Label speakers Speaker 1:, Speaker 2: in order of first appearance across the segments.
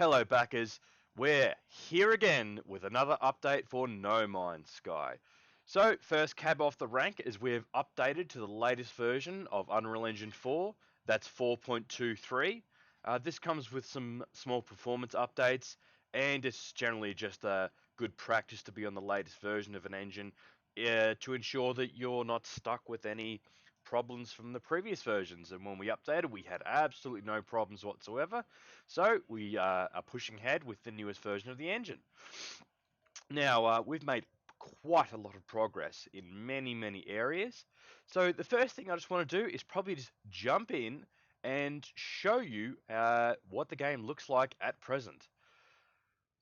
Speaker 1: Hello, backers. We're here again with another update for No Mines Sky. So, first cab off the rank is we've updated to the latest version of Unreal Engine 4. That's 4.23. This comes with some small performance updates, and it's generally just a good practice to be on the latest version of an engine to ensure that you're not stuck with any problems from the previous versions. And when we updated, we had absolutely no problems whatsoever. So we are pushing ahead with the newest version of the engine. Now, we've made quite a lot of progress in many areas. So the first thing I just want to do is probably just jump in and show you what the game looks like at present.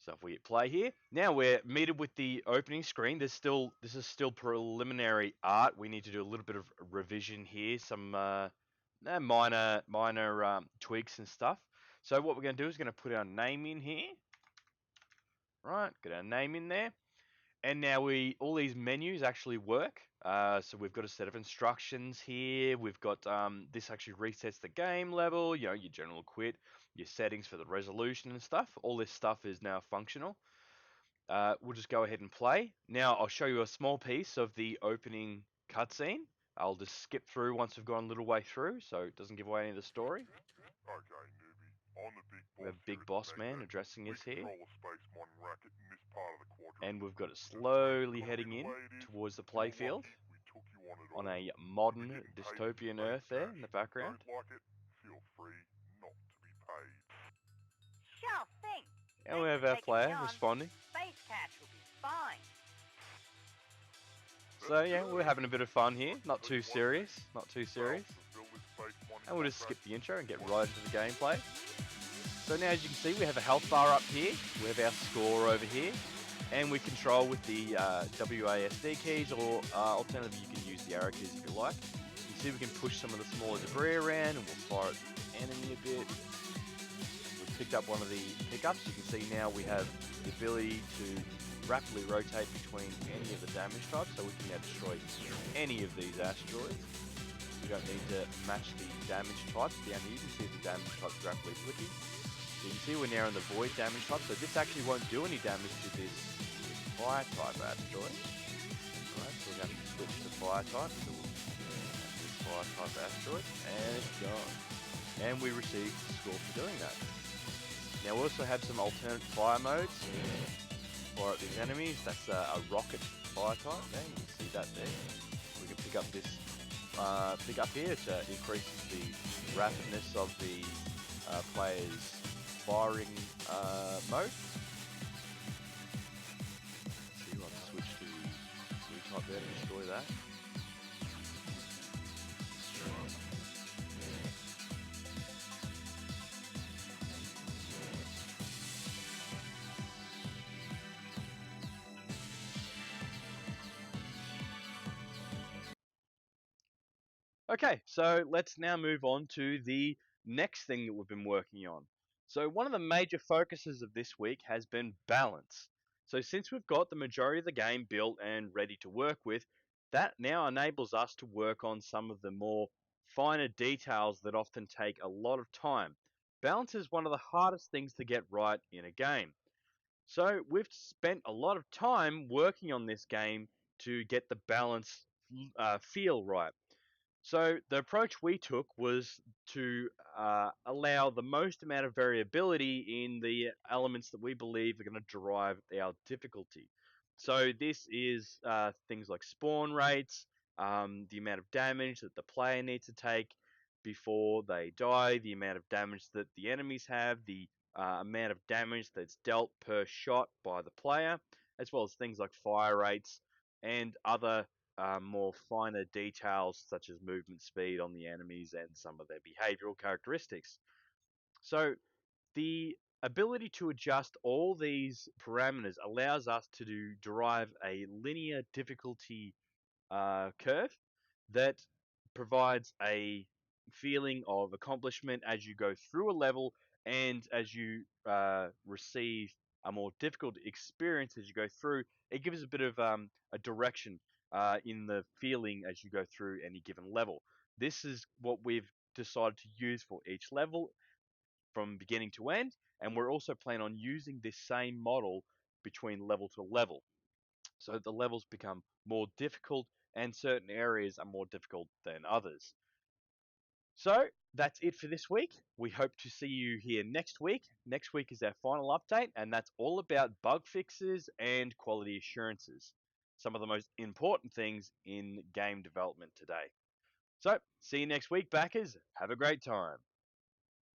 Speaker 1: So if we hit play here, now we're meted with the opening screen. This is still preliminary art. We need to do a little bit of revision here, some minor tweaks and stuff. So what we're going to do is going to put our name in here, right? Get our name in there, and now all these menus actually work. So we've got a set of instructions here. We've got this actually resets the game level. You know, your general quit, your settings for the resolution and stuff. All this stuff is now functional. We'll just go ahead and play. Now I'll show you a small piece of the opening cutscene. I'll just skip through once we've gone a little way through, so it doesn't give away any of the story.
Speaker 2: Okay, newbie. I'm the big
Speaker 1: We
Speaker 2: boss
Speaker 1: have
Speaker 2: here
Speaker 1: Big
Speaker 2: at
Speaker 1: Boss
Speaker 2: the
Speaker 1: Man
Speaker 2: Magnet.
Speaker 1: addressing
Speaker 2: We
Speaker 1: us here,
Speaker 2: control the space mining racket in this part of the quadrant.
Speaker 1: and we've got it
Speaker 2: Just remember,
Speaker 1: slowly
Speaker 2: gotta be
Speaker 1: heading
Speaker 2: the
Speaker 1: in
Speaker 2: way it is.
Speaker 1: towards the
Speaker 2: You're
Speaker 1: playfield
Speaker 2: lucky we took you on at
Speaker 1: on
Speaker 2: all.
Speaker 1: a
Speaker 2: You'll be
Speaker 1: modern
Speaker 2: getting paid in
Speaker 1: dystopian
Speaker 2: space
Speaker 1: Earth there
Speaker 2: cash.
Speaker 1: in the background.
Speaker 2: Don't like it? Feel free not to be paid.
Speaker 3: Sure thing.
Speaker 1: And we
Speaker 3: Thanks
Speaker 1: have
Speaker 3: for
Speaker 1: our
Speaker 3: taking me
Speaker 1: player
Speaker 3: on.
Speaker 1: responding.
Speaker 3: Space cash will be fine.
Speaker 1: So yeah, we're having a bit of fun here. Not too serious. Not too serious.
Speaker 2: Fail to fulfill this space mining
Speaker 1: And we'll just skip
Speaker 2: contract.
Speaker 1: the intro and get right into the gameplay. So now as you can see, we have a health bar up here. We have our score over here. And we control with the WASD keys, or alternatively you can use the arrow keys if you like. You can see we can push some of the smaller debris around, and we'll fire at the enemy a bit. We've picked up one of the pickups. You can see now we have the ability to rapidly rotate between any of the damage types, so we can now destroy any of these asteroids. We don't need to match the damage types. Down here you can see the damage types rapidly flicking. So you can see we're now in the void damage type, so this actually won't do any damage to this fire type asteroid. Alright, so we're going to switch to fire type, so we'll this fire type asteroid, and it's gone. And we receive the score for doing that. Now we also have some alternate fire modes. Fire at these enemies, that's a rocket fire type, there, you can see that there. We can pick up this pickup here to increase the rapidness of the player's firing mode. Let's see, I'll switch to blue type there to destroy that. Okay, so let's now move on to the next thing that we've been working on. So one of the major focuses of this week has been balance. So since we've got the majority of the game built and ready to work with, that now enables us to work on some of the more finer details that often take a lot of time. Balance is one of the hardest things to get right in a game. So we've spent a lot of time working on this game to get the balance feel right. So the approach we took was to allow the most amount of variability in the elements that we believe are going to drive our difficulty. So this is things like spawn rates, the amount of damage that the player needs to take before they die, the amount of damage that the enemies have, the amount of damage that's dealt per shot by the player, as well as things like fire rates and other more finer details such as movement speed on the enemies and some of their behavioral characteristics. So the ability to adjust all these parameters allows us to derive a linear difficulty curve that provides a feeling of accomplishment as you go through a level and as you receive a more difficult experience as you go through. It gives a bit of a direction in the feeling as you go through any given level. This is what we've decided to use for each level, from beginning to end, and we're also planning on using this same model between level to level. So the levels become more difficult and certain areas are more difficult than others. So that's it for this week. We hope to see you here next week. Next week is our final update, and that's all about bug fixes and quality assurances. Some of the most important things in game development today. So, see you next week, backers. Have a great time.